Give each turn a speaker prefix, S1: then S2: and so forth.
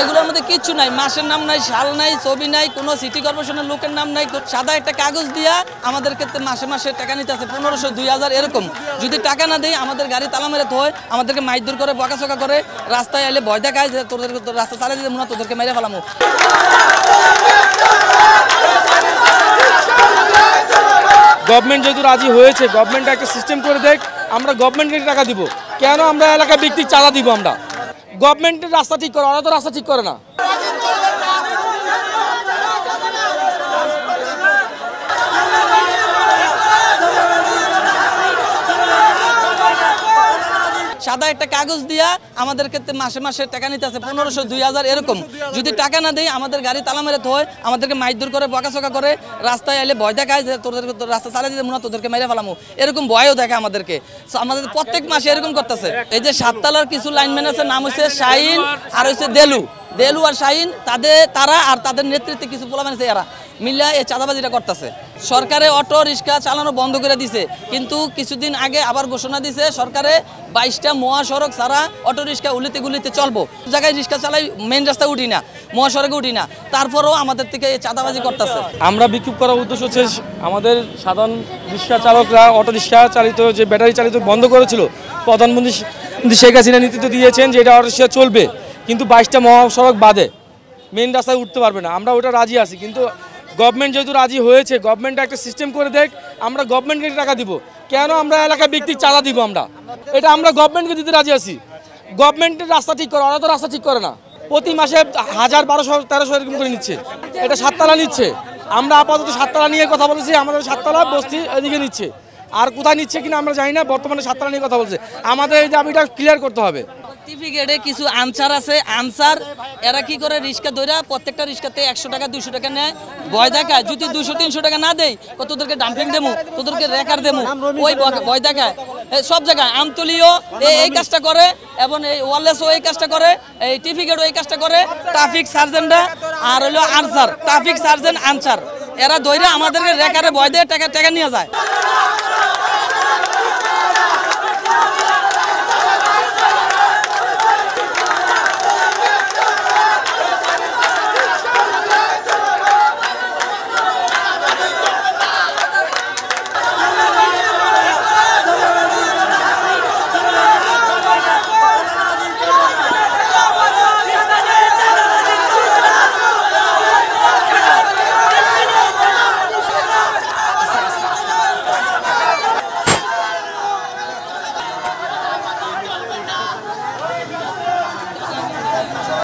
S1: এগুলোর মধ্যে কিচ্ছু নাই, মাসের নাম নাই, সাল নাই, ছবি নাই, কোনো সিটি কর্পোরেশনের লোকের নাম নাই। সাদা একটা কাগজ দিয়া আমাদেরকে মাসে মাসে টাকা নিতে আছে 1500 2000 এরকম। যদি টাকা না দেয় আমাদের গাড়ি তালা মেরে থয়, আমাদেরকে মাইদুর করে বকাচকা করে, রাস্তায় এলে ভয় দেখায় যে তোদের রাস্তা চালিয়ে দিতে মনে তোদেরকে মেরে ফেলামো।
S2: গভর্নমেন্ট যেহেতু রাজি হয়েছে, গভর্নমেন্ট একটা সিস্টেম করে দেখ, আমরা গভর্নমেন্টকে টাকা দিব, কেন আমরা এলাকা ব্যক্তির চাঁদা দিব? আমরা গভর্নমেন্টের রাস্তা ঠিক করে, ওরা তো রাস্তা ঠিক করে না।
S1: সাদা একটা কাগজ দিয়া আমাদেরকে মাসে মাসে টাকা নিতে আছে 1500 2000 এরকম। যদি টাকা না দেয় আমাদের গাড়ি তালা মেরে থয়, আমাদেরকে মাইদুর করে বকাচকা করে, রাস্তায় এলে ভয় দেখায় যে তোদের রাস্তা চালিয়ে দিতে মনে তোদেরকে মেরে ফেলামো, এরকম ভয়ও দেখে আমাদেরকে। আমাদের প্রত্যেক মাসে এরকম করতেছে। এই যে সাততলার কিছু লাইনম্যান আছে, নাম হচ্ছে শাহিন আর হচ্ছে দেলু আর শাহিন, তারা আর তাদের নেতৃত্বে কিছু পোলাপান আছে, এরা মিল্লা এই চাঁদাবাজিটা করতেছে। সরকারে অটো রিক্সা চালানো বন্ধ করে দিছে, কিন্তু কিছুদিন আগে আবার ঘোষণা দিছে সরকারে 22টা মহাসড়ক ছাড়া অটো রিক্সা উলিতে গুলিতে চলবো। জায়গায় রিক্সা চালাই, মেন রাস্তায় উঠি না, মহাসড়কে উঠি না, তারপরেও আমাদের থেকে এই চাঁদাবাজি করতেছে।
S2: আমরা বিক্ষোভ করার উদ্দেশ্য হচ্ছে আমাদের সাধারণ রিক্সা চালকরা অটো রিক্সা চালিত যে ব্যাটারি চালিত বন্ধ করেছিল, প্রধানমন্ত্রী শেখ হাসিনা নেতৃত্ব দিয়েছেন যে এটা অটো রিক্সা চলবে, কিন্তু 22টা মহাসড়ক বাদে মেন রাস্তায় উঠতে পারবে না। আমরা ওটা রাজি আছি, কিন্তু গভর্নমেন্ট যেহেতু রাজি হয়েছে, গভর্নমেন্ট একটা সিস্টেম করে দেখ, আমরা গভর্নমেন্টকে টাকা দিব, কেন আমরা এলাকা ব্যক্তির চাঁদা দিব? আমরা গভর্নমেন্টকে দিতে রাজি আছি। গভর্নমেন্টের রাস্তা ঠিক করে, ওরা তো রাস্তা ঠিক করে না। প্রতি মাসে 1000 1200 1300 এরকম করে নিচ্ছে, এটা 7 তালা নিচ্ছে। আমরা আপাতত 7 তালা নিয়ে কথা বলেছি, আমাদের 7 তালা বস্তি এদিকে নিচ্ছে, আর কোথায় নিচ্ছে কিনা আমরা জানি না। বর্তমানে 7 তালা নিয়ে কথা বলছে, আমাদের এই দাবিটা ক্লিয়ার করতে হবে।
S1: সার্টিফিকেটে কিছু আনসার আছে, আনসার এরা কি করে রিক্সা ধরে প্রত্যেকটা রিক্সাতে 100 টাকা 200 টাকা নেয়, ভয় দেখায় যদি 200-300 টাকা না দেয় তোদেরকে ডাম্পিং দেবো, তোদেরকে রেকার দেবো, ওই ভয় দেখায়। সব জায়গায় আমতলিও এই কাজটা করে, এবং এই ওয়ারলেসও এই কাজটা করে, এই টিফিকেটও এই কাজটা করে। ট্রাফিক সার্জেন্টরা আর হলো আনসার, ট্রাফিক সার্জেন্ট আনসার, এরা ধরে আমাদেরকে রেকারে ভয় দিয়ে টাকা নিয়ে যায়।